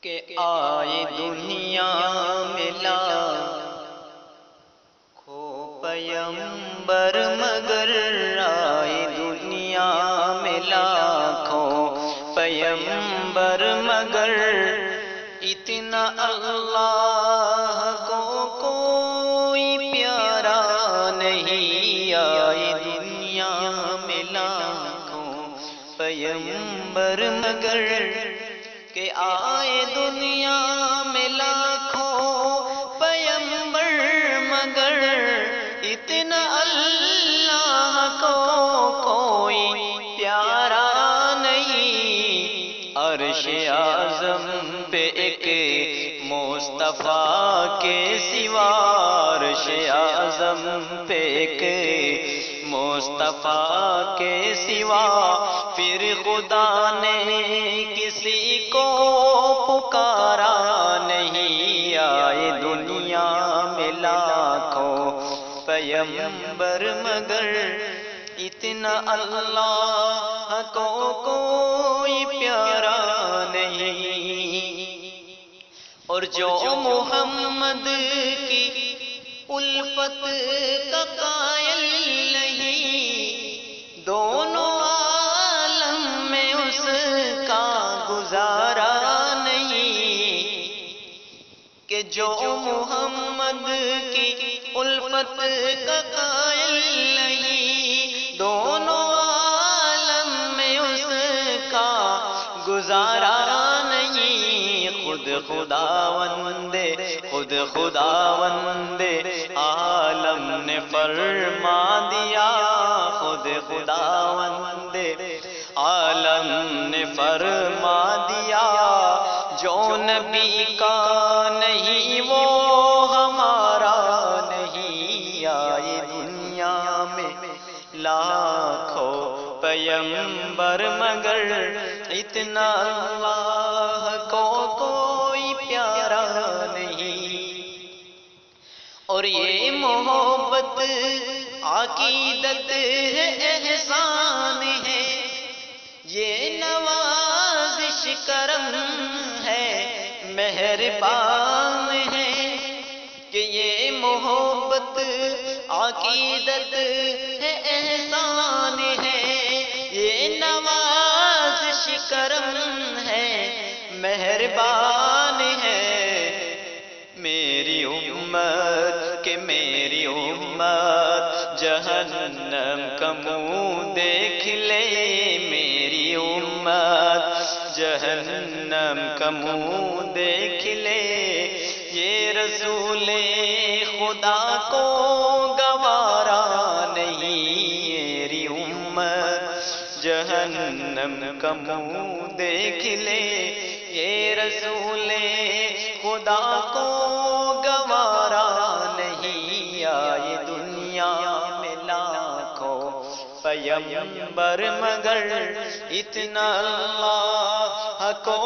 کہ آئے دنیا میں لاکھوں پیغمبر مگر آئے دنیا میں لاکھوں پیغمبر مگر اتنا اللہ کو کوئی پیارا نہیں. آئے دنیا میں لاکھوں پیغمبر مگر کہ آئے دنیا میں لاکھوں پیغمبر مگر اتنا اللہ کو کوئی پیارا نہیں. عرش اعظم پہ ایک مصطفیٰ کے سوا، عرش اعظم پہ ایک مصطفیٰ کے سوا پھر خدا نے کسی کو پکارا نہیں. آئے دنیا میں لاکھوں پیغمبر مگر اتنا اللہ کو کوئی پیارا نہیں. اور جو محمد کی الفت کا قائل نہیں، دونوں عالم میں اس کا گزارا نہیں. کہ جو محمد کی الفت کا قائل نہیں، دونوں عالم میں اس کا گزارا نہیں. خود خداوند عالم نے فرما دیا، خود خداوند عالم نے فرما دیا، جو نبی کا نہیں وہ ہمارا نہیں. آئے دنیا میں لاکھوں پیغمبر مگر اتنا اللہ کو کوئی پیارا نہیں. اور یہ محبت عقیدت ہے، احسان ہے، یہ نوازش کرم ہے، مہربان ہے. کہ یہ محبت عقیدت ہے، احسان ہے، یہ نوازش کرم ہے، مہربان ہے. میری امت کہ میری امت جہنم کا منہ دیکھ لے، میری امت جہنم کا منہ دیکھ لے. یہ رسول خدا کو گوارا نہیں، میری امت جہنم کا منہ دیکھ لے. یہ رسول خدا کو گوارا نہیں. آئے دنیا میں لاکھوں پیغمبر مگر اتنا اللہ کو